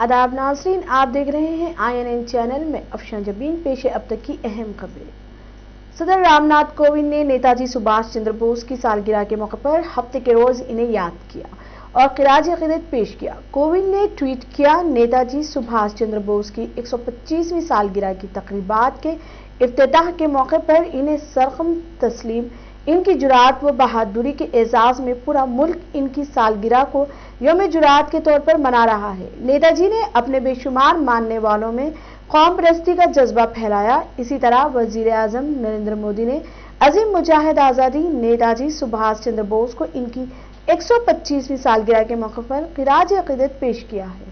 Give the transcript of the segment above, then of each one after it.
आदाब नाज़रीन, आप देख रहे हैं INN चैनल में अफशान जबीन पेश अब तक की अहम खबरें। सदर रामनाथ कोविंद ने नेताजी सुभाष चंद्र बोस की सालगिरह के मौके पर हफ्ते के रोज इन्हें याद किया और खिराज अक़ीदत पेश किया। कोविंद ने ट्वीट किया, नेताजी सुभाष चंद्र बोस की 125वीं सालगिरह की तक़रीबात के इफ्तिताह के मौके पर इन्हें सरख़म तस्लीम। इनकी जुरात व बहादुरी के एजाज में पूरा मुल्क इनकी सालगिरह को यौम जुरात के तौर पर मना रहा है। नेताजी ने अपने बेशुमार मानने वालों में कौम परस्ती का जज्बा फैलाया। इसी तरह वजीर आज़म नरेंद्र मोदी ने अजीम मुजाहिद आज़ादी नेताजी सुभाष चंद्र बोस को इनकी 125वीं सालगिरह के मौके पर खिराज अक़ीदत पेश किया है।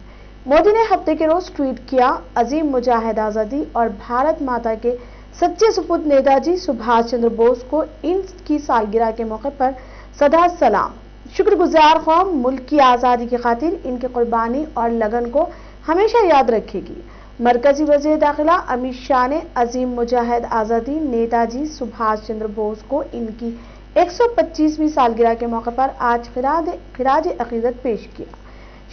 मोदी ने हफ्ते के रोज ट्वीट किया, अजीम मुजाहिद आज़ादी और भारत माता के सच्चे सपूत नेताजी सुभाष चंद्र बोस को इनकी सालगिरह के मौके पर सदा सलाम। शुक्रगुजार कौम मुल्क की आज़ादी की खातिर इनकी कुर्बानी और लगन को हमेशा याद रखेगी। मरकजी वज़ीर दाखिला अमित शाह ने अजीम मुजाहिद आज़ादी नेताजी सुभाष चंद्र बोस को इनकी 125वीं सालगिरह के मौके पर आज खिराज अक़ीदत पेश किया।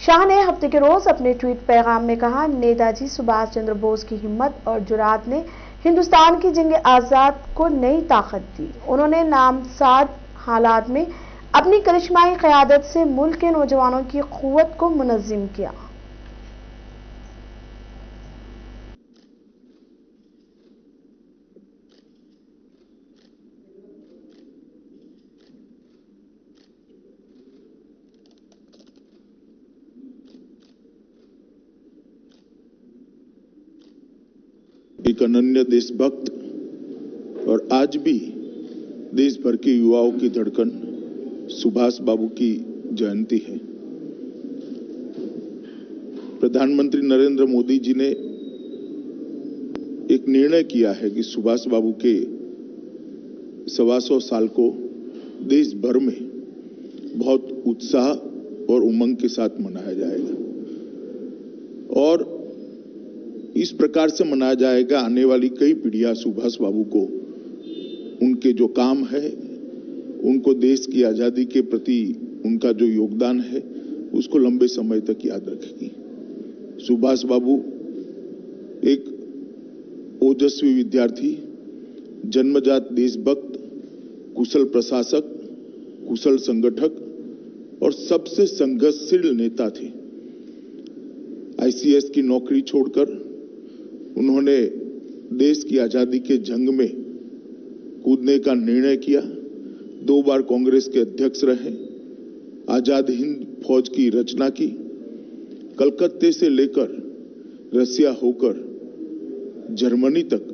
शाह ने हफ्ते के रोज अपने ट्वीट पैगाम में कहा, नेताजी सुभाष चंद्र बोस की हिम्मत और जुरात ने हिंदुस्तान की जंग आज़ाद को नई ताकत दी। उन्होंने नामसाद हालात में अपनी करिश्माई क़यादत से मुल्क के नौजवानों की क़ुव्वत को मुनज़्ज़म किया। एक अनन्य देशभक्त और आज भी देश भर के युवाओं की धड़कन सुभाष बाबू की जयंती है। प्रधानमंत्री नरेंद्र मोदी जी ने एक निर्णय किया है कि सुभाष बाबू के 125 साल को देश भर में बहुत उत्साह और उमंग के साथ मनाया जाएगा और इस प्रकार से मनाया जाएगा। आने वाली कई पीढ़ियां सुभाष बाबू को उनके जो काम है, उनको देश की आजादी के प्रति उनका जो योगदान है, उसको लंबे समय तक याद रखेगी। सुभाष बाबू एक ओजस्वी विद्यार्थी, जन्मजात देशभक्त, कुशल प्रशासक, कुशल संगठक और सबसे संघर्षशील नेता थे। ICS की नौकरी छोड़कर उन्होंने देश की आजादी के जंग में कूदने का निर्णय किया। 2 बार कांग्रेस के अध्यक्ष रहे, आजाद हिंद फौज की रचना की, कलकत्ते से लेकर रसिया होकर जर्मनी तक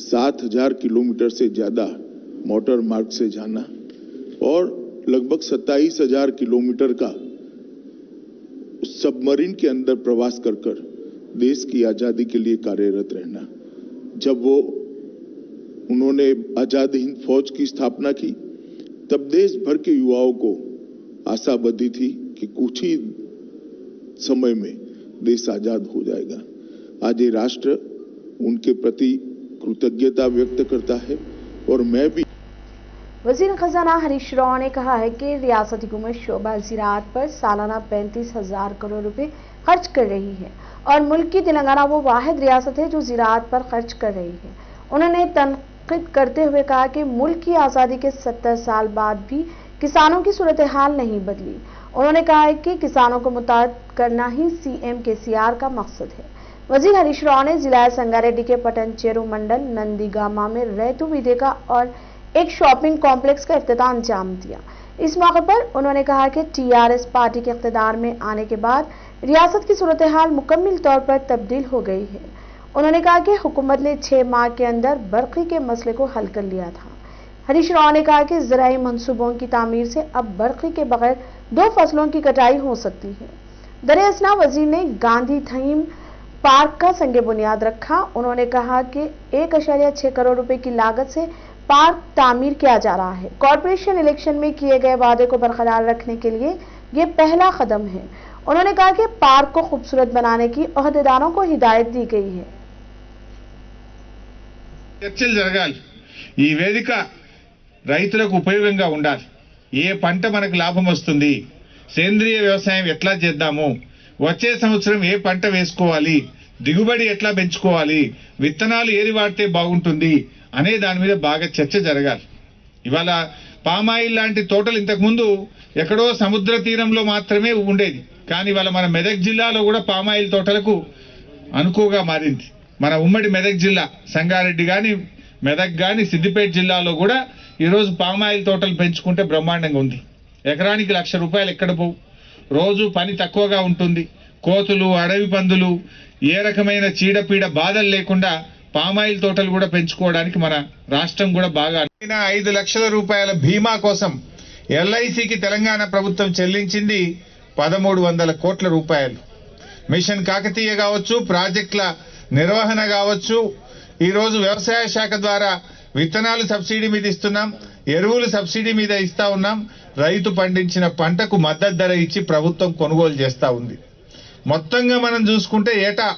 7000 किलोमीटर से ज्यादा मोटर मार्ग से जाना और लगभग 27,000 किलोमीटर का सबमरीन के अंदर प्रवास कर देश की आजादी के लिए कार्यरत रहना। जब उन्होंने आजाद हिंद फौज की स्थापना की, तब देश भर के युवाओं को आशा बंधी थी कि कुछ ही समय में देश आजाद हो जाएगा। आज ये राष्ट्र उनके प्रति कृतज्ञता व्यक्त करता है और मैं भी। वज़ीर खजाना हरीश राव ने कहा है कि रियासती हुकूमत शोबा ज़राअत पर सालाना 35,000 करोड़ रुपए खर्च कर रही है और मुल्क की तेलंगाना वो वाहिद रियासत है जो ज़राअत पर खर्च कर रही है। उन्होंने तनक़ीद करते हुए कहा कि मुल्क की आज़ादी के 70 साल बाद भी किसानों की सूरत हाल नहीं बदली। उन्होंने कहा है कि किसानों को मुताद करना ही CM KCR का मकसद है। वज़ीर हरीश राव ने जिला संगारेड्डी के पटनचेरू मंडल नंदीगामा में रैतु विदेका और एक शॉपिंग कॉम्प्लेक्स का इफ्तिताह अंजाम दिया। इस मौके पर उन्होंने कहा कि TRS पार्टी के इक़्तिदार में आने के बाद रियासत की सूरत हाल मुकम्मल तौर पर तब्दील हो गई है। उन्होंने कहा कि हुकूमत ने 6 माह के अंदर बर्क़ी के मसले को हल कर लिया था। हरीश राव ने कहा कि ज़राई मंसूबों की तामीर से अब बर्क़ी के बगैर 2 फसलों की कटाई हो सकती है। दरअसल वज़ीर ने गांधी थीम पार्क का संगे बुनियाद रखा। उन्होंने कहा कि 1.6 करोड़ रुपए की लागत से पार्क तामीर किया जा रहा है। कॉरपोरेशन इलेक्शन में किए गए वादे को बरकरार रखने के लिए ये पहला कदम है। उन्होंने कहा कि पार्क को खूबसूरत बनाने की अहदेदारों को हिदायत दी गई है। చర్చలు జరగాలి। ఈ వేదిక రైతులకు ఉపయోగంగా ఉండాలి। ఏ పంట మనకు లాభం వస్తుంది, సేంద్రియ వ్యవసాయం ఎట్లా చేద్దాము, వచ్చే సంవత్సరం ఏ పంట వేసుకోవాలి, దిగుబడి ఎట్లా పెంచుకోవాలి, విత్తనాలు ఏది వాడితే బాగుంటుంది అనే దాని మీద బాగా చర్చ జరగాలి. ఇవాళ పామాయిల్ లాంటి తోటలు ఇంతకుముందు ఎక్కడో సముద్ర తీరంలో మాత్రమే ఉండేది, కానీ ఇవాళ మన మెదక్ జిల్లాలో కూడా పామాయిల్ తోటలకు అనుకువగా మారింది. మన ఉమ్మడి మెదక్ జిల్లా సంగారెడ్డి కానీ మెదక్ కానీ సిద్దిపేట జిల్లాలో కూడా ఈరోజు పామాయిల్ తోటలు పెంచుకుంటే బ్రహ్మాండంగా ఉంది. ఎకరానికి ₹1,00,000 ఎక్కడ పోవు, రోజు పని తక్కువగా ఉంటుంది. కోతులు, అడవి పందులు, ఏ రకమైన చీడపీడ బాధలు లేకుండా పామాయిల్ తోటలు కూడా పెంచుకోవడానికి మన రాష్ట్రం కూడా బాగా 5 లక్షల రూపాయల బీమా కోసం ఎల్ఐసికి తెలంగాణ ప్రభుత్వం చెల్లించింది 1,300 కోట్ల రూపాయలు. మిషన్ కాకతీయ కావచ్చు, ప్రాజెక్టుల నిర్వహణ కావచ్చు, ఈరోజు వ్యవసాయ శాఖ ద్వారా విత్తనాలు సబ్సిడీ మీద ఇస్తున్నాం, ఎరువులు సబ్సిడీ మీద ఇస్తా ఉన్నాం, రైతు పండించిన పంటకు మద్దతు ధర ఇచ్చి ప్రభుత్వం కొనుగోలు చేస్తూ ఉంది. మొత్తంగా మనం చూసుకుంటే ఏటా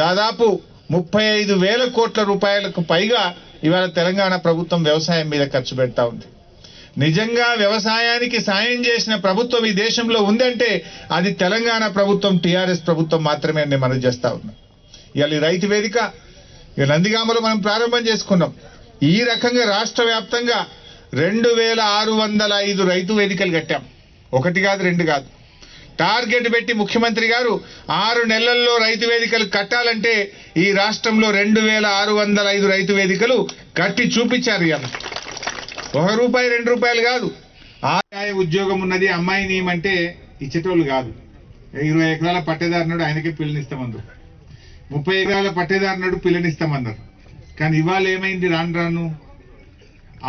దాదాపు 35,000 కోట్ల రూపాయలకు పైగా ఇవాళ తెలంగాణ ప్రభుత్వం వ్యవసాయం మీద ఖర్చు పెడతా ఉంది. నిజంగా వ్యవసాయానికి సాయం చేసిన ప్రభుత్వం ఈ దేశంలో ఉందంటే అది తెలంగాణ ప్రభుత్వం, టీఆర్ఎస్ ప్రభుత్వం మాత్రమే అని మనం చేస్తా ఉన్నాం. ఇవాళ రైతు వేదిక నందిగామలో మనం ప్రారంభం చేసుకున్నాం. ఈ రకంగా రాష్ట్ర వ్యాప్తంగా 2,605 రైతు వేదికలు కట్టాం. 1 కాదు 2 కాదు. టార్గెట్ పెట్టి ముఖ్యమంత్రి గారు 6 నెలల్లో రైతు వేదికలు కట్టాలంటే ఈ రాష్ట్రంలో 2,605 రైతు వేదికలు కట్టి చూపించారు. ఇవాళ ₹1 ₹2 కాదు. ఆదాయ ఉద్యోగం ఉన్నది, అమ్మాయి నియమంటే ఇచ్చేటోళ్ళు కాదు. 20 ఎకరాల పట్టేదారునాడు ఆయనకే పిల్లనిస్తామన్నారు, 30 ఎకరాల పట్టేదారునాడు పిల్లనిస్తామన్నారు. కానీ ఇవాళ ఏమైంది, రాను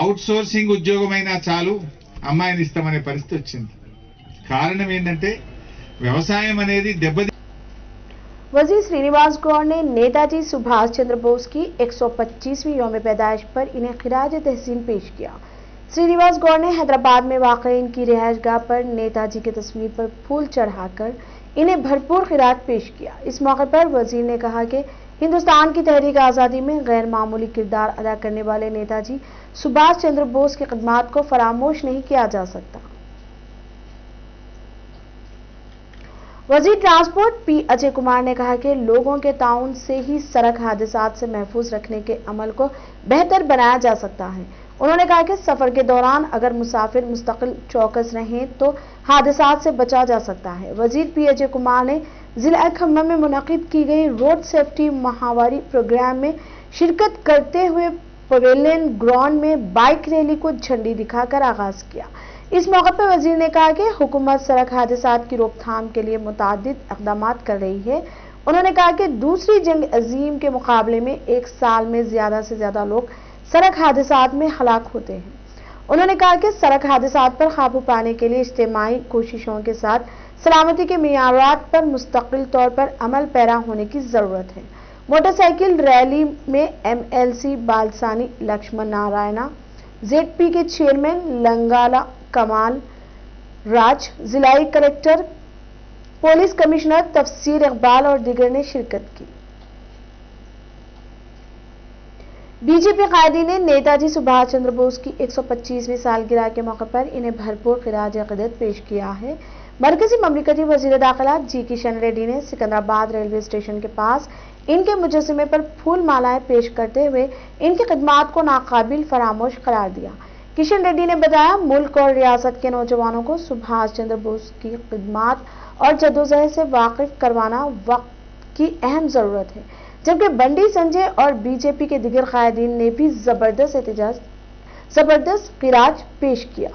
అవుట్ సోర్సింగ్ ఉద్యోగమైనా చాలు అమ్మాయిని ఇస్తామనే పరిస్థితి వచ్చింది. కారణం ఏంటంటే వ్యవసాయం అనేది దెబ్బతి. वजीर श्रीनिवास गौड़ ने नेताजी सुभाष चंद्र बोस की 125वीं यौम पैदाइश पर इन्हें खिराज तहसीन पेश किया। श्रीनिवास गौड़ ने हैदराबाद में वाक़ इनकी रिहाइशगाह पर नेताजी की तस्वीर पर फूल चढ़ाकर इन्हें भरपूर खिराज पेश किया। इस मौके पर वजीर ने कहा कि हिंदुस्तान की तहरीक आज़ादी में गैर मामूली किरदार अदा करने वाले नेताजी सुभाष चंद्र बोस की खिदमत को फरामोश नहीं किया जा सकता। वजीर ट्रांसपोर्ट पी अजय कुमार ने कहा कि लोगों के ताउन से ही सड़क हादसात से महफूज रखने के अमल को बेहतर बनाया जा सकता है। उन्होंने कहा कि सफर के दौरान अगर मुसाफिर मुस्तकिल चौकस रहें तो हादसात से बचा जा सकता है। वजीर पी अजय कुमार ने जिला खम्मा में मुनक़िद की गई रोड सेफ्टी माहवारी प्रोग्राम में शिरकत करते हुए पवेलियन ग्राउंड में बाइक रैली को झंडी दिखाकर आगाज किया। इस मौके पर वजीर ने कहा कि हुकूमत सड़क हादसात की रोकथाम के लिए मुतादिद इक़दाम कर रही है। उन्होंने कहा कि दूसरी जंग अजीम के मुकाबले में एक साल में ज़्यादा से ज़्यादा लोग सड़क हादसात में हलाक होते हैं। उन्होंने कहा कि सड़क हादसात पर काबू पाने के लिए इज्तिमाई कोशिशों के साथ सलामती के मियारात पर मुस्तकिल तौर पर अमल पैरा होने की ज़रूरत है। मोटरसाइकिल रैली में MLC बालसानी लक्ष्मण नारायणा, ZP के चेयरमैन लंगाला कमाल राज, जिलाई कलेक्टर, पुलिस कमिश्नर तफसीर इकबाल और दीगर ने शिरकत की। बीजेपी कायदीन ने नेताजी सुभाष चंद्र बोस की 125वीं सालगिरह के मौके पर इन्हें भरपूर खिराज अक़ीदत पेश किया है। मरकजी ममलिकती वज़ीर दाखिला जी किशन रेड्डी ने सिकंदराबाद रेलवे स्टेशन के पास इनके मुजस्समे पर फूल मालाएं पेश करते हुए इनकी खिदमत को नाकाबिल फरामोश करार दिया। किशन रेड्डी ने बताया, मुल्क और रियासत के नौजवानों को सुभाष चंद्र बोस की खिदमत और जद्दोजहद से वाकिफ करवाना वक्त की अहम जरूरत है। जबकि बंडी संजय और बीजेपी के दिगर कायदीन ने भी जबरदस्त खिराज पेश किया।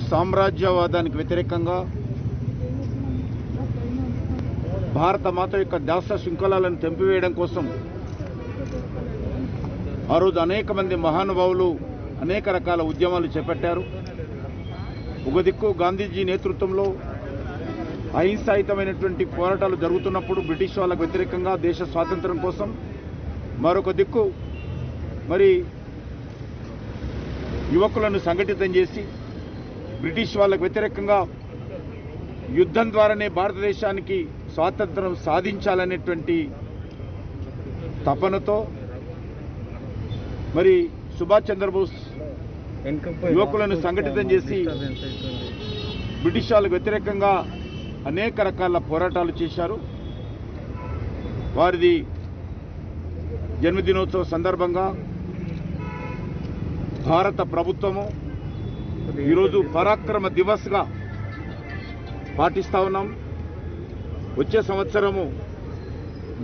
సామ్రాజ్యవాదానికి వ్యతిరేకంగా భారత మాత యొక్క దాస శృంఖలాలను తెంపివేయడం కోసం ఆ రోజు అనేక మంది మహానుభావులు అనేక రకాల ఉద్యమాలు చేపట్టారు. ఒక దిక్కు గాంధీజీ నేతృత్వంలో అహింసాయుతమైనటువంటి పోరాటాలు జరుగుతున్నప్పుడు బ్రిటిష్ వాళ్ళకు వ్యతిరేకంగా దేశ స్వాతంత్రం కోసం, మరొక దిక్కు మరి యువకులను సంఘటితం చేసి బ్రిటిష్ వాళ్ళకు వ్యతిరేకంగా యుద్ధం ద్వారానే భారతదేశానికి స్వాతంత్రం సాధించాలనేటువంటి తపనతో మరి సుభాష్ చంద్రబోస్ యువకులను సంఘటితం చేసి బ్రిటిష్ వాళ్ళకు వ్యతిరేకంగా అనేక రకాల పోరాటాలు చేశారు. వారిది జన్మదినోత్సవ సందర్భంగా భారత ప్రభుత్వము ఈరోజు పరాక్రమ దివస్గా పాటిస్తా ఉన్నాం. వచ్చే సంవత్సరము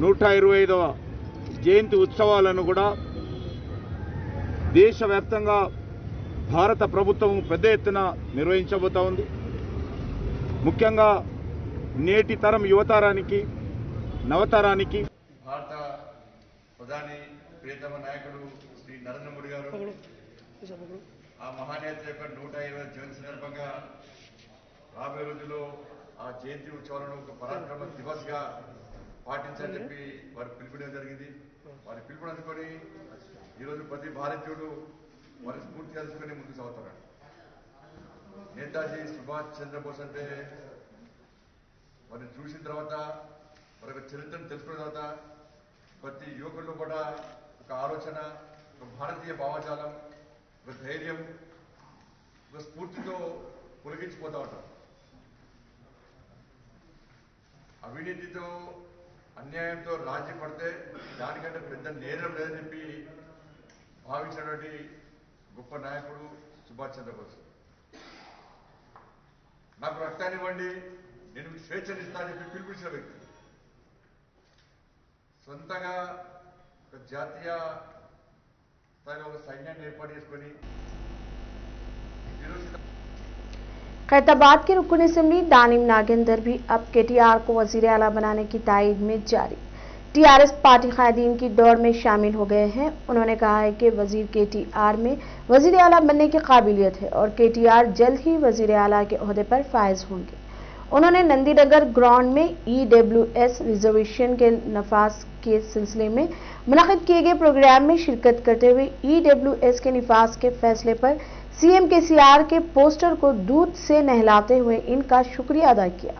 125వ జయంతి ఉత్సవాలను కూడా దేశవ్యాప్తంగా భారత ప్రభుత్వం పెద్ద ఎత్తున నిర్వహించబోతా ఉంది. ముఖ్యంగా నేటి తరం యువతరానికి, నవతరానికి భారత ప్రధాని ప్రియతమ నాయకుడు శ్రీ నరేంద్ర మోడీ గారు ఆ మహానేత యొక్క 120వ జయంతి సందర్భంగా రాబోయే రోజుల్లో ఆ జయంతి ఉత్సవాలను ఒక పరాక్రమ దివస్ గా పాటించాలని చెప్పి వారు పిలుపునివ్వడం జరిగింది. వారి పిలుపుని అందుకొని ఈరోజు ప్రతి భారతీయుడు వారి స్ఫూర్తి తెలుసుకొని ముందుకు సాగుతున్నాడు. నేతాజీ సుభాష్ చంద్రబోస్ అంటే వారిని చూసిన తర్వాత వారి యొక్క చరిత్రను తెలుసుకున్న తర్వాత ప్రతి యువకుల్లో కూడా ఒక ఆలోచన, ఒక భారతీయ భావజాలం, ఒక ధైర్యం, ఒక స్ఫూర్తితో పొలగించిపోతూ ఉంటాం. అవినీతితో అన్యాయంతో రాజీ పడితే దానికంటే పెద్ద నేరం లేదని చెప్పి భావించినటువంటి గొప్ప నాయకుడు సుభాష్ చంద్రబోస్. నాకు రక్తాన్ని ఇవ్వండి, నేను మీకు స్వేచ్ఛనిస్తానని చెప్పి పిలిపించిన వ్యక్తి. సొంతంగా ఒక జాతీయ స్థాయిలో ఒక సైన్యాన్ని ఏర్పాటు చేసుకొని खैरताबाद के रुकन असेंबली दानिम नागेंद्र भी अब केटीआर को वजीर आला बनाने की तायद में जारी। टीआरएस पार्टी कायदीन की दौड़ में शामिल हो गए हैं। उन्होंने कहा है कि वजीर केटीआर में वजीर आला बनने की काबिलियत है और केटीआर जल्द ही वजीर आला के ओहदे पर फायज होंगे। उन्होंने नंदीनगर ग्राउंड में ईडब्ल्यूएस रिजर्वेशन के नफाज के सिलसिले में मुनक़िद किए गए प्रोग्राम में शिरकत करते हुए ईडब्ल्यूएस के निफाज के फैसले पर सीएम केसीआर के पोस्टर को दूध से नहलाते हुए इनका शुक्रिया अदा किया।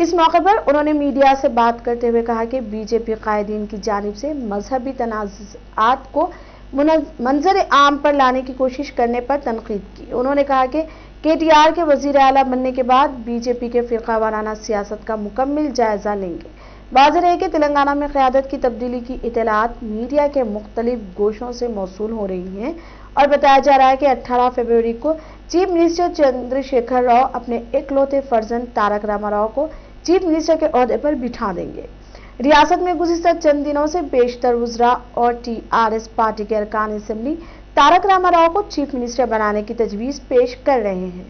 इस मौके पर उन्होंने मीडिया से बात करते हुए कहा कि बीजेपी कायदीन की जानिब से मजहबी तनाज़ात को मंजर आम पर लाने की कोशिश करने पर तनकीद की। उन्होंने कहा कि केटीआर के वजीर आला बनने के बाद बीजेपी के फिरका वाराना सियासत का मुकम्मल जायजा लेंगे। वाज़ेह है कि तेलंगाना में क़यादत की तब्दीली की इत्तलात मीडिया के मुख्तलिफ गोशों से मौसूल हो रही हैं और बताया जा रहा है कि 18 फरवरी को चीफ मिनिस्टर चंद्रशेखर राव अपने इकलौते फर्जंद तारक रामाराव को चीफ मिनिस्टर के ओहदे पर बिठा देंगे। रियासत में गुज़िश्ता चंद दिनों से बेशतर वज़रा और टीआरएस पार्टी के अरकान असेंबली तारक रामाराव को चीफ मिनिस्टर बनाने की तजवीज़ पेश कर रहे हैं।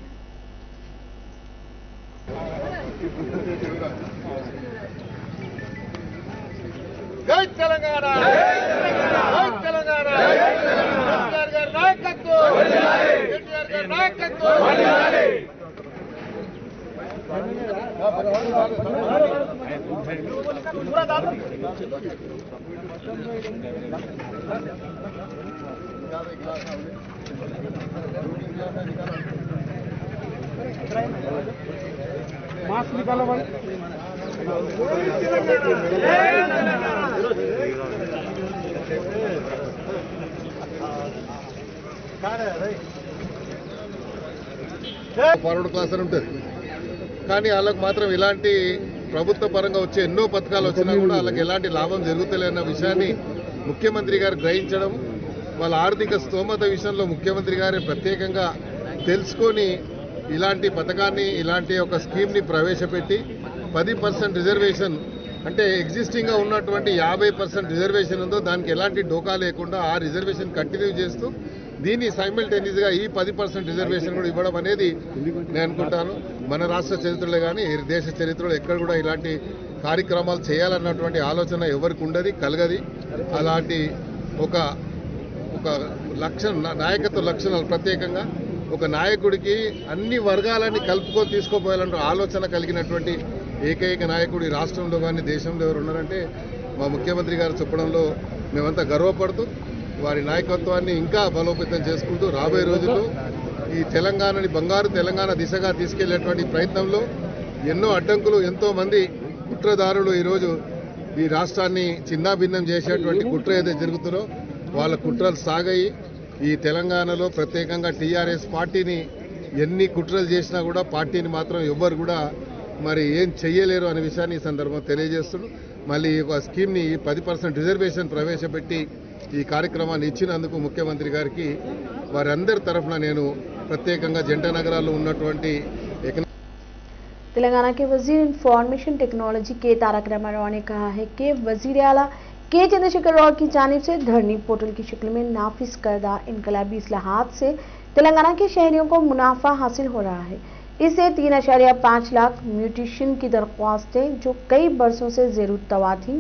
జై తెలంగాణ, జై తెలంగాణ, కేటీఆర్ గారి నాయకత్వం, కేటీఆర్ గారి నాయకత్వం. मास्क निकालो भाई. ఫార్వర్డ్ క్లాస్ అని ఉంటుంది, కానీ వాళ్ళకు మాత్రం ఇలాంటి ప్రభుత్వ పరంగా వచ్చే ఎన్నో పథకాలు వచ్చినా కూడా వాళ్ళకి ఎలాంటి లాభం జరుగుతలేదన్న విషయాన్ని ముఖ్యమంత్రి గారు గ్రహించడం, వాళ్ళ ఆర్థిక స్తోమత విషయంలో ముఖ్యమంత్రి గారే ప్రత్యేకంగా తెలుసుకొని ఇలాంటి పథకాన్ని, ఇలాంటి ఒక స్కీమ్ని ప్రవేశపెట్టి 10% రిజర్వేషన్, అంటే ఎగ్జిస్టింగ్గా ఉన్నటువంటి 50% రిజర్వేషన్ ఉందో దానికి ఎలాంటి డోకా లేకుండా ఆ రిజర్వేషన్ కంటిన్యూ చేస్తూ దీన్ని సైమల్టేనియస్గా ఈ 10% రిజర్వేషన్ కూడా ఇవ్వడం అనేది నేను అనుకుంటాను మన రాష్ట్ర చరిత్రలో కానీ దేశ చరిత్రలో ఎక్కడ కూడా ఇలాంటి కార్యక్రమాలు చేయాలన్నటువంటి ఆలోచన ఎవరికి ఉండదు, కలగది. అలాంటి ఒక ఒక నాయకత్వ లక్షణాలు ప్రత్యేకంగా ఒక నాయకుడికి అన్ని వర్గాలని కలుపుకొని తీసుకోపోయాలన్న ఆలోచన కలిగినటువంటి ఏకైక నాయకుడు ఈ రాష్ట్రంలో కానీ దేశంలో ఎవరు ఉన్నారంటే మా ముఖ్యమంత్రి గారు చెప్పడంలో మేమంతా గర్వపడుతూ వారి నాయకత్వాన్ని ఇంకా బలోపేతం చేసుకుంటూ రాబోయే రోజుల్లో ఈ తెలంగాణని బంగారు తెలంగాణ దిశగా తీసుకెళ్లేటువంటి ప్రయత్నంలో ఎన్నో అడ్డంకులు, ఎంతోమంది కుట్రదారులు ఈరోజు ఈ రాష్ట్రాన్ని చిన్నాభిన్నం చేసేటువంటి కుట్ర ఏదైతే జరుగుతుందో వాళ్ళ కుట్రలు సాగాయి. ఈ తెలంగాణలో ప్రత్యేకంగా టీఆర్ఎస్ పార్టీని ఎన్ని కుట్రలు చేసినా కూడా పార్టీని మాత్రం ఎవ్వరు కూడా మరి ఏం చెయ్యలేరు అనే విషయాన్ని ఈ సందర్భంగా తెలియజేస్తున్నాడు. మళ్ళీ ఒక స్కీమ్ని 10% రిజర్వేషన్ ప్రవేశపెట్టి ఈ కార్యక్రమాన్ని ఇచ్చినందుకు ముఖ్యమంత్రి గారికి వారందరి తరఫున నేను ప్రత్యేకంగా జంట నగరాల్లో ఉన్నటువంటి तेलंगाना के वजीर इंफॉर्मेशन टेक्नोलॉजी के तारक रामाराव ने कहा है कि वजीर आला के चंद्रशेखर राव की जानिब से धरनी पोर्टल की शक्ल में नाफिज करदा इनकलाबी इस्लाहात से तेलंगाना के शहरियों को मुनाफा हासिल हो रहा है। इससे 3.5 लाख म्यूटेशन की दरख्वास्तें जो कई बरसों से ज़ेर तवा थीं,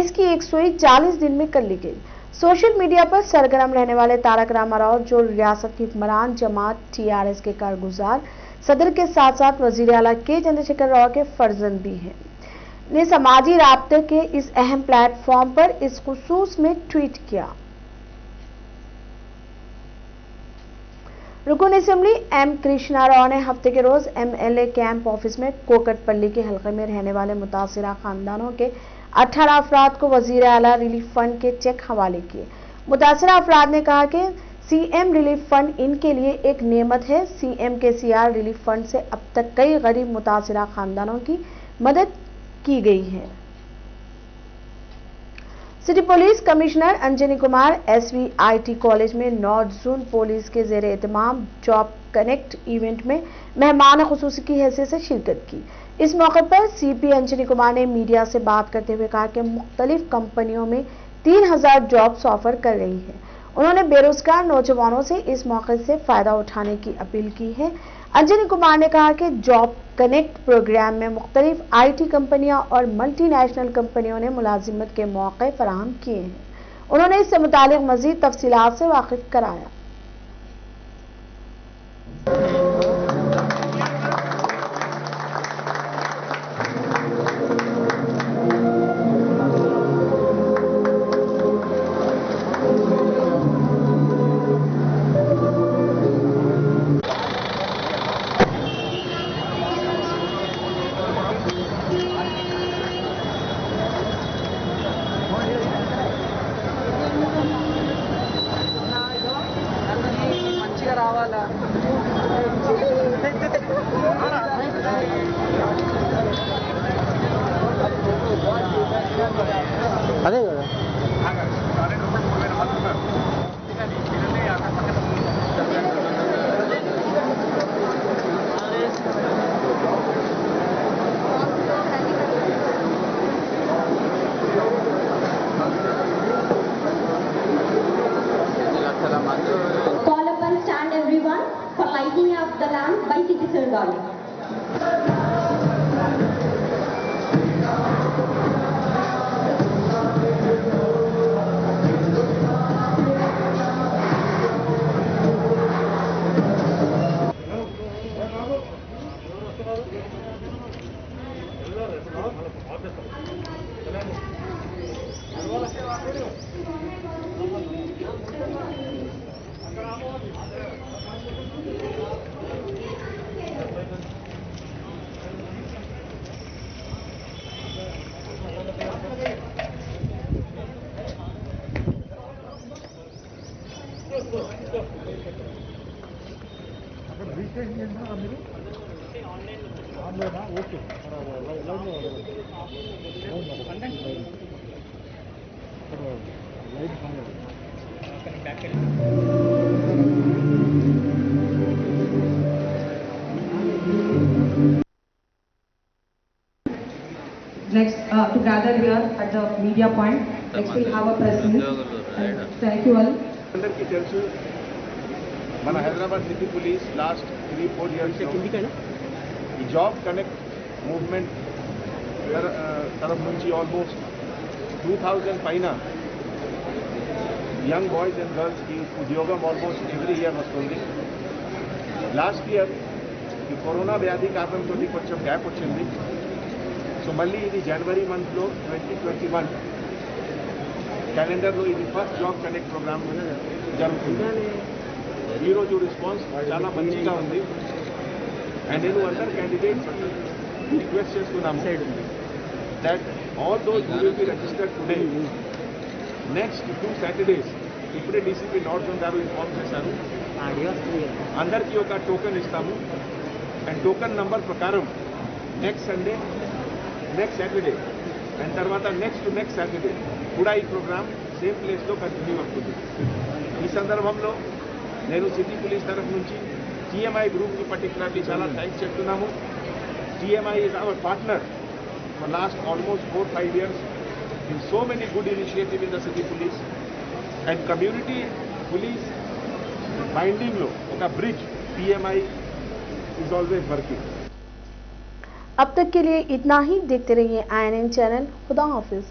इसकी 140 दिन में कर ली गई। सोशल मीडिया पर सरगर्म रहने वाले तारक रामाराव, जो रियासत की हुक्मरान जमात TRS के कारगुजार सदर के साथ साथ वजीर आला के चंद्रशेखर राव के फर्जंद भी हैं, ने समाजी राब्ते के इस अहम प्लेटफॉर्म पर इस खुसूस में ट्वीट किया। रुकन असेंबली M कृष्णा राव ने हफ्ते के रोज MLA कैंप ऑफिस में कोकटपल्ली के हलके में रहने वाले मुतासिरा खानदानों के 18 अफराद को वजीर आला रिलीफ फंड के चेक हवाले किए। मुतासिरा अफराद ने कहा कि CM रिलीफ फंड इनके लिए एक नेमत है। CM KCR रिलीफ फंड से अब तक कई गरीब मुतासिरा खानदानों की मदद की गई है। City police commissioner Anjani Kumar SVIT college में नॉर्थ जोन पुलिस के जेर एहतमाम जॉब कनेक्ट इवेंट में मेहमान खुसूसी की हैसियत से शिरकत की। इस मौके पर CP अंजनी कुमार ने मीडिया से बात करते हुए कहा कि मुख्तलिफ कंपनियों में 3000 जॉब्स ऑफर कर रही है। उन्होंने बेरोजगार नौजवानों से इस मौके से फायदा उठाने की अपील की है। अंजनी कुमार ने कहा कि जॉब कनेक्ट प्रोग्राम में मुख्तलिफ IT कंपनियां और मल्टीनेशनल कंपनियों ने मुलाजिमत के मौके फराहम किए हैं। उन्होंने इससे मुतालिक मजीद तफसीलात से वाकिफ कराया। అదే కదా Call up and stand everyone for lighting up the lamp by Citizen Garden. Next, to gather here at the media point. Next, we'll have a press meet. Thank you all. అందరికీ తెలుసు మన Hyderabad city police last 3-4 years ఈ job connect movement తరఫు నుంచి almost 2000 పైన young boys and గర్ల్స్కి ఉద్యోగం almost every year వస్తుంది. లాస్ట్ ఇయర్ ఈ కరోనా వ్యాధి కారణంతో కొంచెం గ్యాప్ వచ్చింది. సో మళ్ళీ ఇది జనవరి మంత్లో 2021 క్యాలెండర్లో ఇది ఫస్ట్ జాబ్ కనెక్ట్ ప్రోగ్రామ్ జరుగుతుంది. ఈరోజు రెస్పాన్స్ చాలా మంచిగా ఉంది. అండ్ నేను అందరు క్యాండిడేట్స్ రిక్వెస్ట్ చేస్తున్నాము that all those who will be registered today next 2 Saturdays ఇప్పుడే డీసీపీ నార్త్ జోన్ గారు ఇన్ఫార్మ్ చేశారు, అందరికీ ఒక టోకెన్ ఇస్తాము. అండ్ టోకెన్ నంబర్ ప్రకారం next Sunday, next Saturday and తర్వాత నెక్స్ట్ సాటర్డే కూడా ఈ ప్రోగ్రామ్ సేమ్ ప్లేస్లో కంటిన్యూ అవుతుంది. ఈ సందర్భంలో నేను సిటీ పోలీస్ తరఫు నుంచి TMI గ్రూప్కి పర్టికులర్లీ చాలా థ్యాంక్స్ చెప్తున్నాము. TMI is our partner for last almost 4-5 years in so many good initiatives in the city police and community police binding lo oka bridge TMI is always working. अब तक के लिए इतना ही. देखते रहिए INN चैनल. खुदा हाफिज.